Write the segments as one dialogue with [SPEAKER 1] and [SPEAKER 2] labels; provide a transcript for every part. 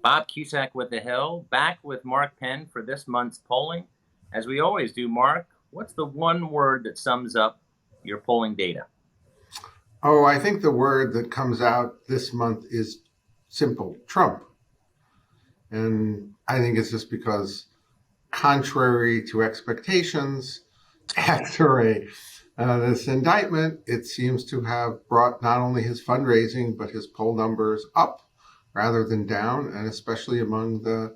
[SPEAKER 1] Bob Cusack with The Hill, back with Mark Penn for this month's polling. As we always do, Mark, what's the one word that sums up your polling data?
[SPEAKER 2] Oh, I think the word that comes out this month is simple Trump. And I think it's just because, contrary to expectations, after this indictment, it seems to have brought not only his fundraising, but his poll numbers up rather than down, and especially among the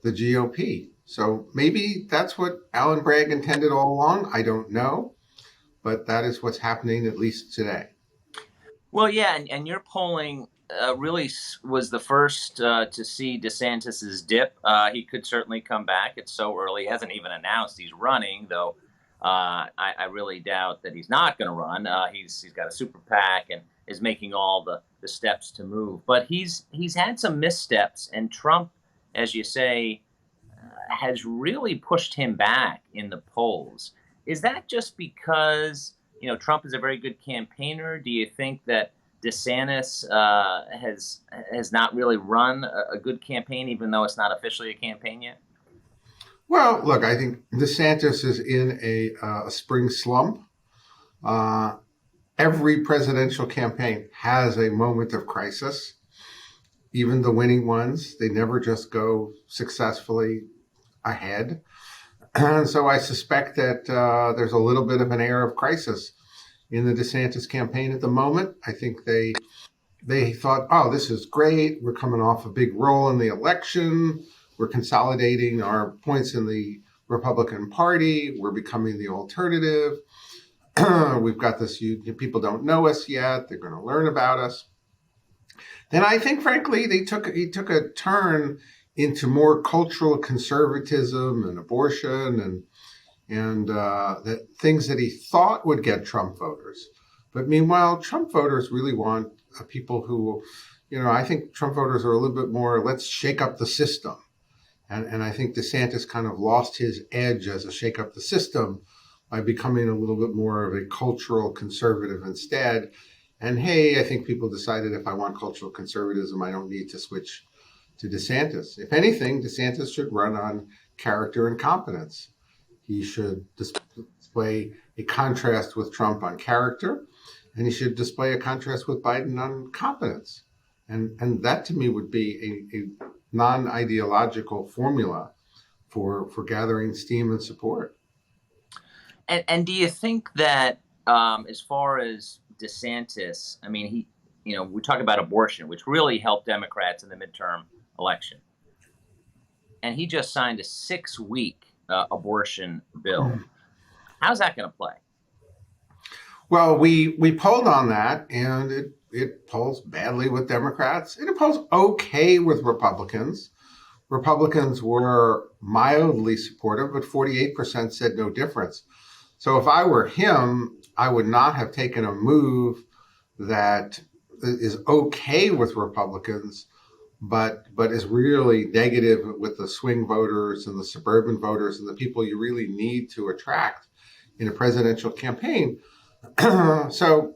[SPEAKER 2] GOP. So maybe that's what Alan Bragg intended all along. I don't know. But that is what's happening, at least today.
[SPEAKER 1] Well, yeah, and your polling really was the first to see DeSantis's dip. He could certainly come back. It's so early; he hasn't even announced he's running, though. I really doubt that he's not going to run. He's got a super PAC and is making all the steps to move. But he's had some missteps, and Trump, as you say, has really pushed him back in the polls. Is that just because Trump is a very good campaigner? Do you think that DeSantis has not really run a good campaign, even though it's not officially a campaign yet?
[SPEAKER 2] Well, look, I think DeSantis is in a spring slump. Uh, every presidential campaign has a moment of crisis. Even the winning ones, they never just go successfully ahead. And so I suspect that there's a little bit of an air of crisis in the DeSantis campaign at the moment. I think they thought, oh, this is great. We're coming off a big roll in the election. We're consolidating our points in the Republican Party. We're becoming the alternative. We've got this, people don't know us yet. They're going to learn about us. Then I think, frankly, he took a turn into more cultural conservatism and abortion and the things that he thought would get Trump voters. But meanwhile, Trump voters really want people who, I think Trump voters are a little bit more, let's shake up the system. And I think DeSantis kind of lost his edge as a shake up the system by becoming a little bit more of a cultural conservative instead. And hey, I think people decided if I want cultural conservatism, I don't need to switch to DeSantis. If anything, DeSantis should run on character and competence. He should display a contrast with Trump on character, and he should display a contrast with Biden on competence. And that to me would be a non-ideological formula for gathering steam and support.
[SPEAKER 1] And do you think that as far as DeSantis, I mean, we talk about abortion, which really helped Democrats in the midterm election, and he just signed a 6-week abortion bill. How's that going to play?
[SPEAKER 2] Well, we polled on that, and it polls badly with Democrats. It polls okay with Republicans. Republicans were mildly supportive, but 48% said no difference. So if I were him, I would not have taken a move that is okay with Republicans, but is really negative with the swing voters and the suburban voters and the people you really need to attract in a presidential campaign. So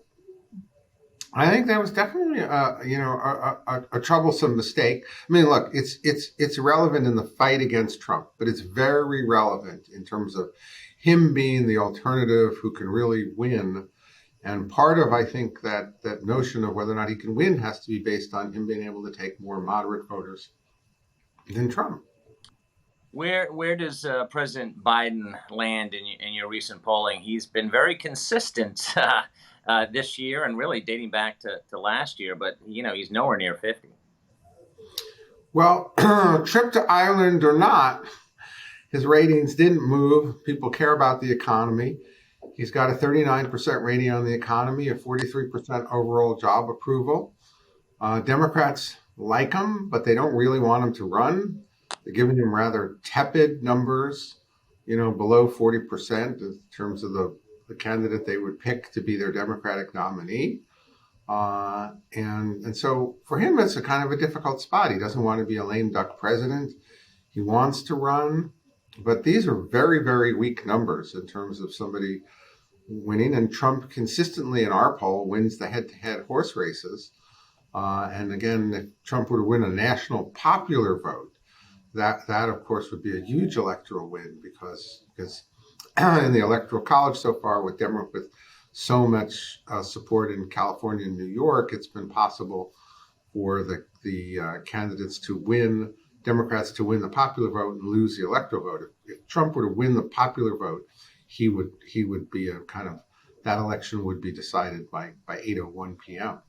[SPEAKER 2] I think that was definitely a troublesome mistake. I mean, look, it's relevant in the fight against Trump, but it's very relevant in terms of him being the alternative who can really win. And part of, I think, that notion of whether or not he can win has to be based on him being able to take more moderate voters than Trump.
[SPEAKER 1] Where does President Biden land in your recent polling? He's been very consistent this year and really dating back to last year, but he's nowhere near 50.
[SPEAKER 2] Well, trip to Ireland or not, his ratings didn't move. People care about the economy. He's got a 39% rating on the economy, a 43% overall job approval. Democrats like him, but they don't really want him to run. They're giving him rather tepid numbers, below 40% in terms of the candidate they would pick to be their Democratic nominee. And so for him, it's a kind of a difficult spot. He doesn't want to be a lame duck president. He wants to run, but these are very, very weak numbers in terms of somebody winning. And Trump consistently in our poll wins the head-to-head horse races. And again, if Trump were to win a national popular vote, that of course would be a huge electoral win because in the electoral college so far with so much support in California and New York, it's been possible for the candidates to win, Democrats to win the popular vote and lose the electoral vote. If Trump were to win the popular vote, he would be a kind of that election would be decided by 8:01 p.m.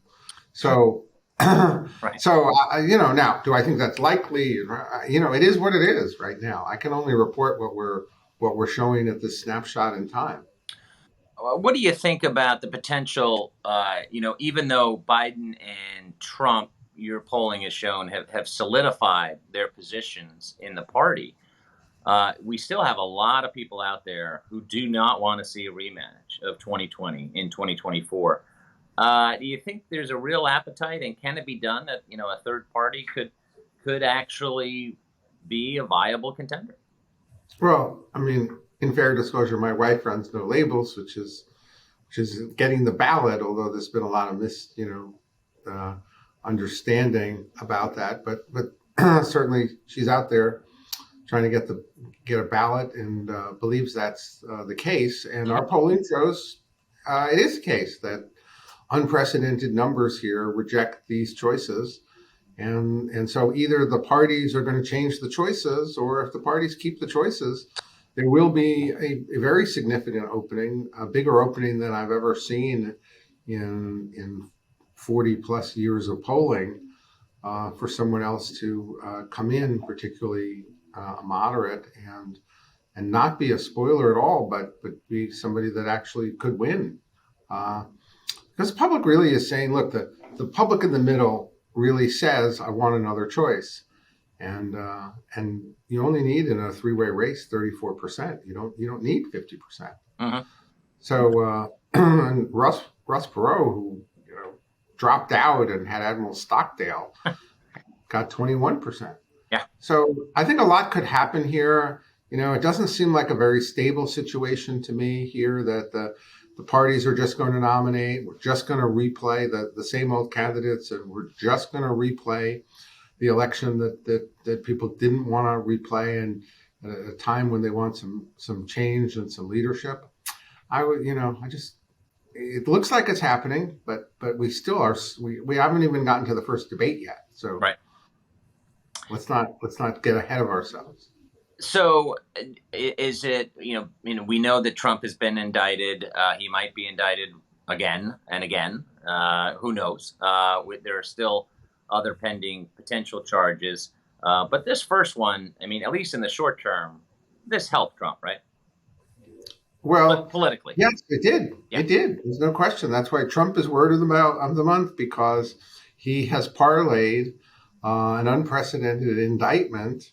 [SPEAKER 2] So,
[SPEAKER 1] Right.
[SPEAKER 2] now, do I think that's likely? It is what it is right now. I can only report what we're showing at this snapshot in time.
[SPEAKER 1] What do you think about the potential? Even though Biden and Trump, your polling has shown, have solidified their positions in the party, we still have a lot of people out there who do not want to see a rematch of 2020 in 2024. Do you think there's a real appetite, and can it be done that a third party could actually be a viable contender?
[SPEAKER 2] Well, I mean, in fair disclosure, my wife runs No Labels, which is getting the ballot. Although there's been a lot of uh, understanding about that, but certainly she's out there trying to get a ballot and believes that's the case. And
[SPEAKER 1] Mhm.
[SPEAKER 2] our polling shows it is the case that unprecedented numbers here reject these choices. And so either the parties are going to change the choices, or if the parties keep the choices, there will be a very significant opening, a bigger opening than I've ever seen in 40 plus years of polling, for someone else to come in, particularly moderate, and not be a spoiler at all, but be somebody that actually could win. Uh, because the public really is saying, look, the public in the middle really says, I want another choice. And you only need in a three-way race 34%. You don't need 50%.
[SPEAKER 1] Mhm.
[SPEAKER 2] So and Russ Perot, who dropped out and had Admiral Stockdale, got 21%.
[SPEAKER 1] Yeah.
[SPEAKER 2] So I think a lot could happen here. It doesn't seem like a very stable situation to me here that the parties are just going to nominate. We're just going to replay the same old candidates, and we're just going to replay the election that people didn't want to replay, and at a time when they want some change and some leadership. I just it looks like it's happening, but we haven't even gotten to the first debate yet. So
[SPEAKER 1] Right.
[SPEAKER 2] let's not get ahead of ourselves.
[SPEAKER 1] So, is it we know that Trump has been indicted. He might be indicted again and again. Who knows? There are still other pending potential charges. But this first one, I mean, at least in the short term, this helped Trump, right?
[SPEAKER 2] Well,
[SPEAKER 1] Politically,
[SPEAKER 2] yes, it did.
[SPEAKER 1] yeah.
[SPEAKER 2] It did. There's no question. That's why Trump is word of the month, because he has parlayed an unprecedented indictment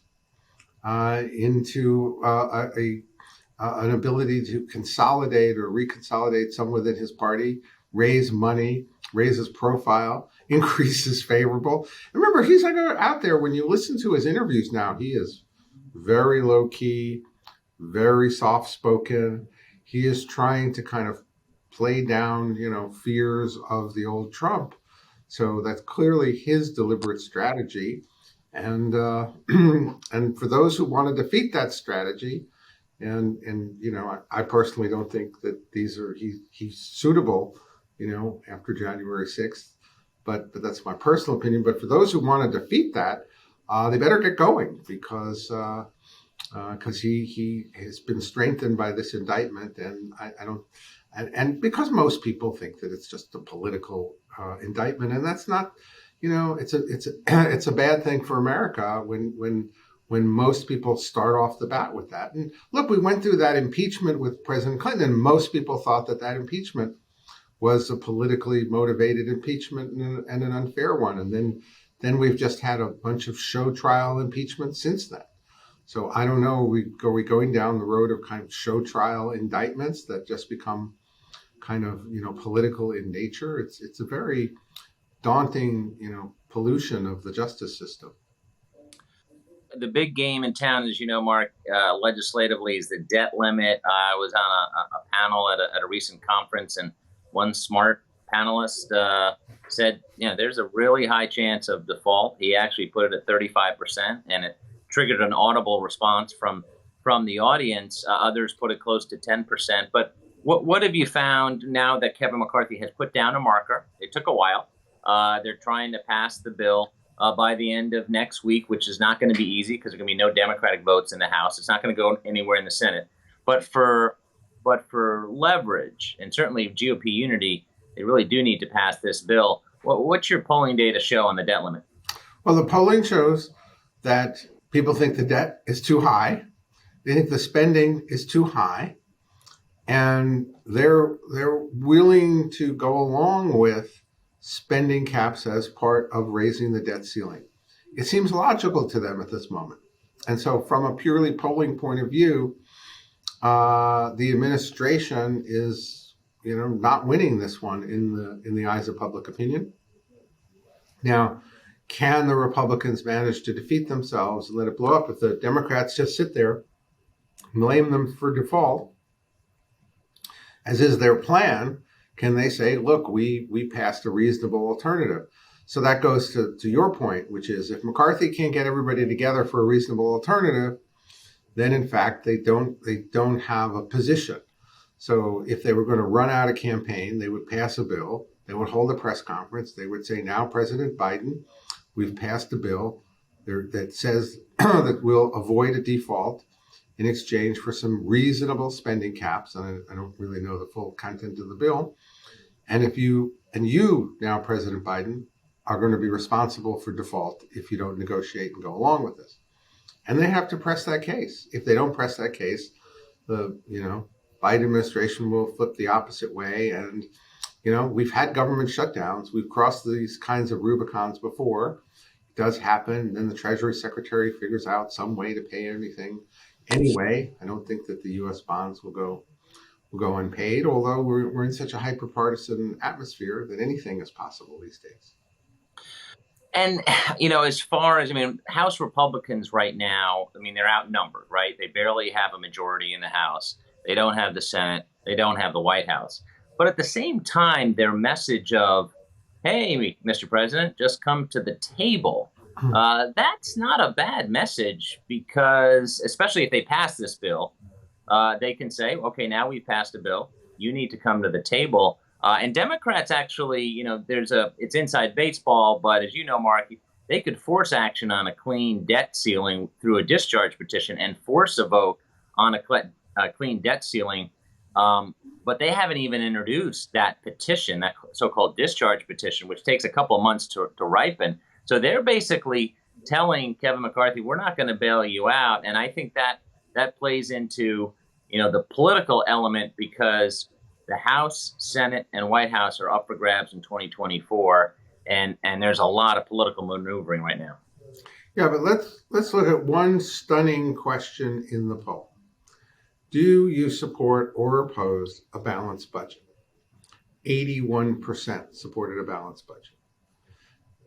[SPEAKER 2] into an ability to consolidate or reconsolidate some within his party, raise money, raise his profile, increase his favorable. Remember, he's like out there. When you listen to his interviews now, he is very low key, very soft spoken. He is trying to kind of play down, fears of the old Trump. So that's clearly his deliberate strategy. And and for those who want to defeat that strategy, and I personally don't think that he's suitable, after January 6th. But that's my personal opinion. But for those who want to defeat that, they better get going, because he has been strengthened by this indictment, and I don't, and because most people think that it's just a political indictment, and that's not, it's a it's a bad thing for America when most people start off the bat with that. And look, we went through that impeachment with President Clinton, and most people thought that impeachment was a politically motivated impeachment and an unfair one, and then we've just had a bunch of show trial impeachments since then. So I don't know. Are we going down the road of kind of show trial indictments that just become kind of political in nature? It's a very daunting pollution of the justice system.
[SPEAKER 1] The big game in town, as you know, Mark, legislatively, is the debt limit. I was on a panel at a recent conference, and one smart panelist said, there's a really high chance of default. He actually put it at 35%, and it triggered an audible response from the audience. Others put it close to 10%. But what have you found now that Kevin McCarthy has put down a marker? It took a while. They're trying to pass the bill by the end of next week, which is not going to be easy because there are going to be no Democratic votes in the House. It's not going to go anywhere in the Senate. But for leverage and certainly GOP unity, they really do need to pass this bill. What's your polling data show on the debt limit?
[SPEAKER 2] Well, the polling shows that people think the debt is too high. They think the spending is too high, and they're willing to go along with spending caps as part of raising the debt ceiling. It seems logical to them at this moment. And so from a purely polling point of view, the administration is, not winning this one in the eyes of public opinion. Now, can the Republicans manage to defeat themselves and let it blow up? If the Democrats just sit there, blame them for default, as is their plan, can they say, look, we passed a reasonable alternative? So that goes to your point, which is if McCarthy can't get everybody together for a reasonable alternative, then in fact they don't have a position. So if they were going to run out a campaign, they would pass a bill, they would hold a press conference, they would say, now President Biden, we've passed a bill that says that we'll avoid a default in exchange for some reasonable spending caps. And I don't really know the full content of the bill. And you now, President Biden, are going to be responsible for default if you don't negotiate and go along with this. And they have to press that case. If they don't press that case, the Biden administration will flip the opposite way. And we've had government shutdowns. We've crossed these kinds of Rubicons before. It does happen. Then the Treasury Secretary figures out some way to pay anything anyway. I don't think that the U.S. bonds will go unpaid, although we're in such a hyper-partisan atmosphere that anything is possible these days.
[SPEAKER 1] And, as far as, House Republicans right now, they're outnumbered, right? They barely have a majority in the House. They don't have the Senate. They don't have the White House. But at the same time, their message of, hey, Mr. President, just come to the table. That's not a bad message because, especially if they pass this bill, they can say, okay, now we've passed a bill. You need to come to the table. And Democrats actually, it's inside baseball, but as you know, Mark, they could force action on a clean debt ceiling through a discharge petition and force a vote on a clean debt ceiling. But they haven't even introduced that petition, that so-called discharge petition, which takes a couple of months to ripen. So they're basically telling Kevin McCarthy, we're not going to bail you out. And I think that plays into, the political element because the House, Senate, and White House are up for grabs in 2024. And there's a lot of political maneuvering right now.
[SPEAKER 2] Yeah, but let's look at one stunning question in the poll. Do you support or oppose a balanced budget? 81% supported a balanced budget.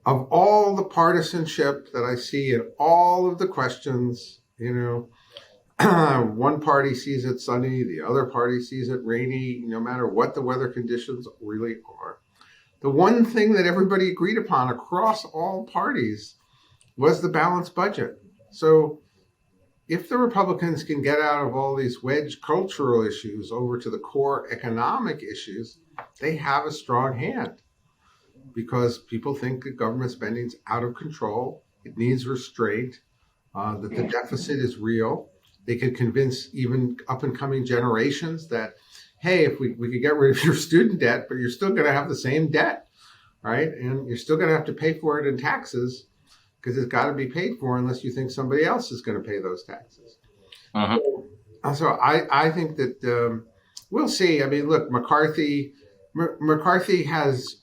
[SPEAKER 2] Of all the partisanship that I see in all of the questions, one party sees it sunny, the other party sees it rainy, no matter what the weather conditions really are. The one thing that everybody agreed upon across all parties was the balanced budget. So if the Republicans can get out of all these wedge cultural issues over to the core economic issues, they have a strong hand because people think that government spending is out of control. It needs restraint, that the deficit is real. They could convince even up and coming generations that, hey, if we could get rid of your student debt, but you're still going to have the same debt, right? And you're still going to have to pay for it in taxes because it's got to be paid for unless you think somebody else is going to pay those taxes. So I think that we'll see. Look, McCarthy has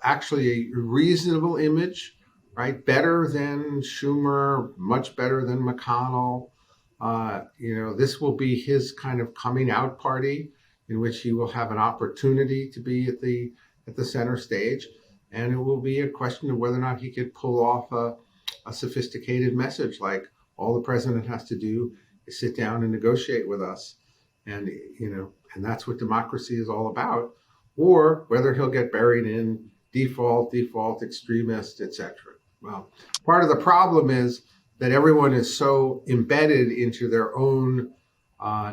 [SPEAKER 2] actually a reasonable image, right? Better than Schumer, much better than McConnell. This will be his kind of coming out party in which he will have an opportunity to be at the center stage. And it will be a question of whether or not he could pull off a sophisticated message like all the president has to do is sit down and negotiate with us. And that's what democracy is all about. or whether he'll get buried in default, extremist, etc. Well, part of the problem is that everyone is so embedded into their own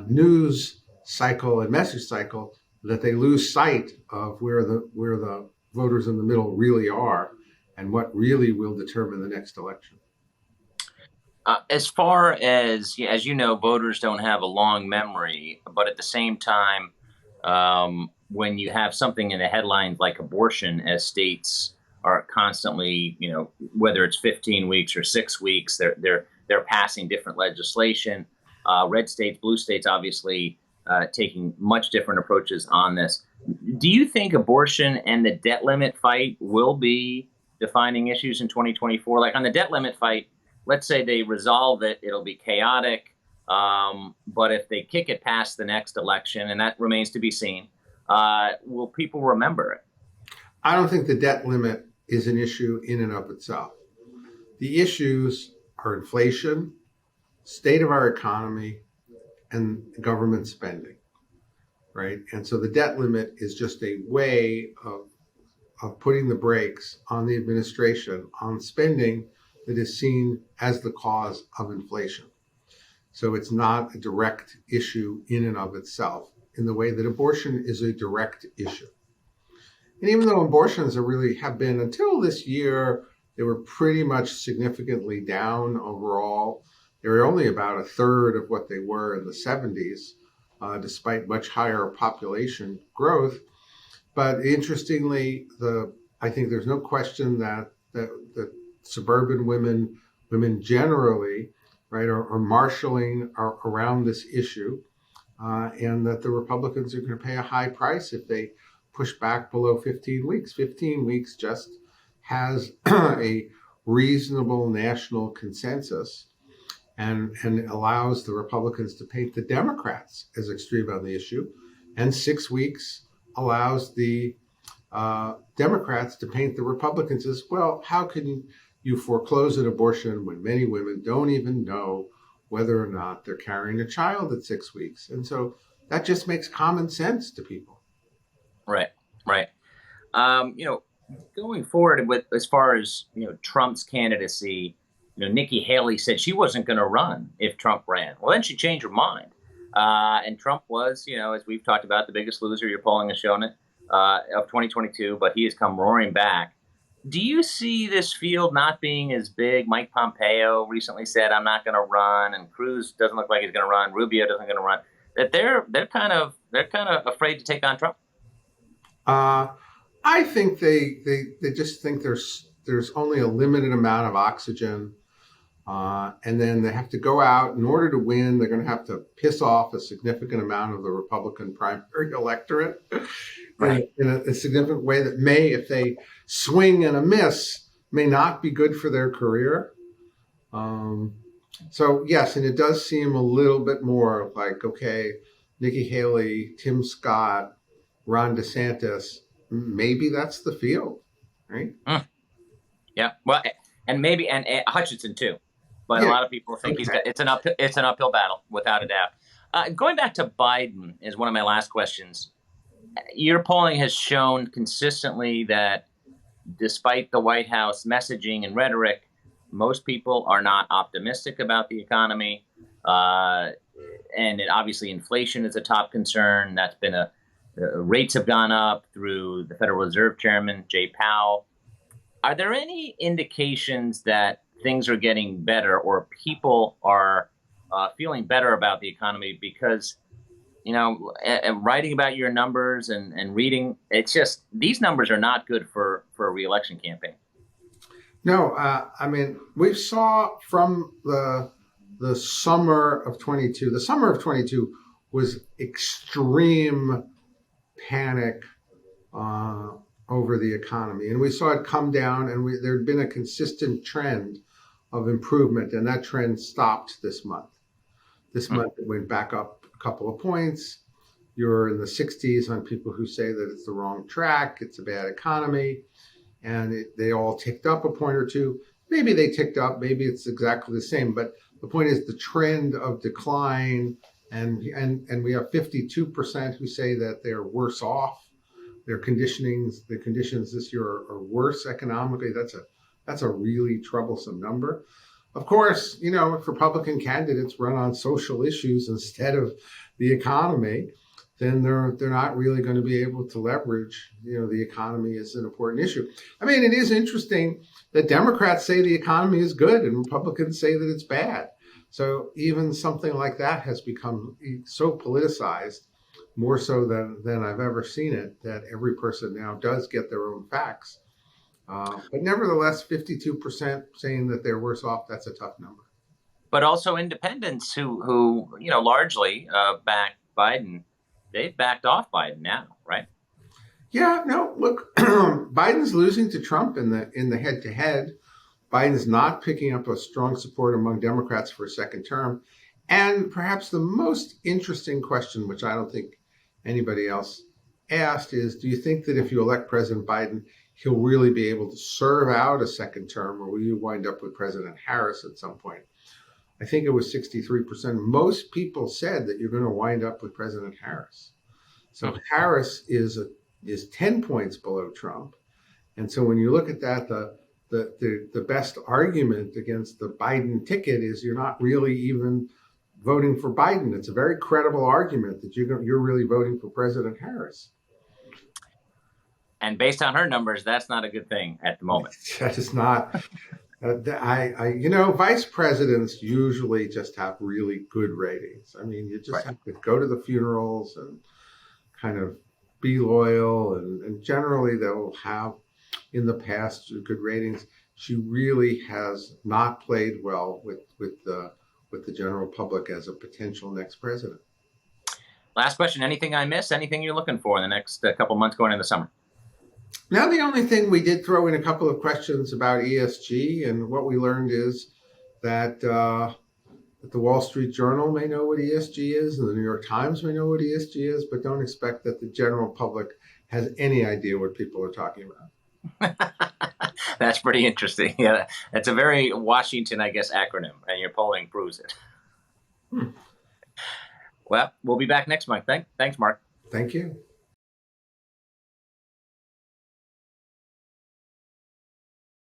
[SPEAKER 2] news cycle and message cycle that they lose sight of where the voters in the middle really are and what really will determine the next election.
[SPEAKER 1] As far as you know, voters don't have a long memory, but at the same time, when you have something in the headlines like abortion, as states are constantly, whether it's 15 weeks or 6 weeks, they're passing different legislation. Red states, blue states, obviously taking much different approaches on this. Do you think abortion and the debt limit fight will be defining issues in 2024? Like on the debt limit fight, let's say they resolve it, it'll be chaotic. But if they kick it past the next election, and that remains to be seen, will people remember it?
[SPEAKER 2] I don't think the debt limit is an issue in and of itself. The issues are inflation, state of our economy, and government spending, right? And so the debt limit is just a way of putting the brakes on the administration on spending that is seen as the cause of inflation. So it's not a direct issue in and of itself in the way that abortion is a direct issue. And even though abortions have been, until this year, they were pretty much significantly down overall. They were only about a third of what they were in the 70s, despite much higher population growth. But interestingly, I think there's no question that suburban women generally, right, are marshaling around this issue, and that the Republicans are going to pay a high price if they push back below 15 weeks. 15 weeks just has a reasonable national consensus and allows the Republicans to paint the Democrats as extreme on the issue. And 6 weeks allows the Democrats to paint the Republicans as, well, how can you foreclose an abortion when many women don't even know whether or not they're carrying a child at 6 weeks? And so that just makes common sense to people.
[SPEAKER 1] Right, right. Going forward with as far as Trump's candidacy, Nikki Haley said she wasn't going to run if Trump ran. Well, then she changed her mind, and Trump was, as we've talked about, the biggest loser. Your polling has shown it of 2022, but he has come roaring back. Do you see this field not being as big? Mike Pompeo recently said, "I'm not going to run," and Cruz doesn't look like he's going to run. Rubio doesn't going to run. That they're kind of afraid to take on Trump.
[SPEAKER 2] I think they just think there's only a limited amount of oxygen, and then they have to go out in order to win. They're going to have to piss off a significant amount of the Republican primary electorate, right, in a significant way that may, if they swing and a miss, may not be good for their career. So yes, and it does seem a little bit more like, okay, Nikki Haley, Tim Scott, Ron DeSantis, maybe that's the field, right?
[SPEAKER 1] Yeah, well, and maybe and Hutchinson too, but a lot of people think it's an uphill battle without a doubt. Going back to Biden is one of my last questions. Your polling has shown consistently that despite the White House messaging and rhetoric, most people are not optimistic about the economy, and obviously inflation is a top concern. That's been rates have gone up through the Federal Reserve Chairman, Jay Powell. Are there any indications that things are getting better or people are feeling better about the economy? Because, writing about your numbers and reading, it's just these numbers are not good for a reelection campaign.
[SPEAKER 2] No, we saw from the summer of 22. The summer of 22 was extreme panic over the economy, and we saw it come down, and there had been a consistent trend of improvement, and that trend stopped this month. This month it went back up a couple of points. You're in the 60s on people who say that it's the wrong track, it's a bad economy, and they all ticked up a point or two. Maybe they ticked up, maybe it's exactly the same, but the point is the trend of decline, and we have 52% who say that they're worse off, their conditionings, the conditions this year are worse economically. That's a really troublesome number. Of course, if Republican candidates run on social issues instead of the economy, then they're not really going to be able to leverage, the economy is an important issue. I mean, it is interesting that Democrats say the economy is good and Republicans say that it's bad. So even something like that has become so politicized, more so than I've ever seen it, that every person now does get their own facts. But nevertheless, 52% saying that they're worse off, that's a tough number.
[SPEAKER 1] But also independents who largely back Biden, they've backed off Biden now, right?
[SPEAKER 2] Yeah, no, look, Biden's losing to Trump in the head-to-head. Biden's not picking up a strong support among Democrats for a second term. And perhaps the most interesting question, which I don't think anybody else asked, is do you think that if you elect President Biden, he'll really be able to serve out a second term, or will you wind up with President Harris at some point? I think it was 63%. Most people said that you're going to wind up with President Harris. So Harris is 10 points below Trump. And so when you look at that, the best argument against the Biden ticket is you're not really even voting for Biden. It's a very credible argument that you're really voting for President Harris.
[SPEAKER 1] And based on her numbers, that's not a good thing at the moment.
[SPEAKER 2] That is not. Vice presidents usually just have really good ratings. I mean, you just have to go to the funerals and kind of be loyal, and generally they'll have, in the past, good ratings. She really has not played well with the general public as a potential next president.
[SPEAKER 1] Last question. Anything I missed? Anything you're looking for in the next couple months going into the summer?
[SPEAKER 2] Now, the only thing we did throw in a couple of questions about ESG, and what we learned is that the Wall Street Journal may know what ESG is, and the New York Times may know what ESG is, but don't expect that the general public has any idea what people are talking about.
[SPEAKER 1] That's pretty interesting. Yeah, that's a very Washington, I guess, acronym, and your polling proves it. Well, we'll be back next month. Thanks, Mark.
[SPEAKER 2] Thank you.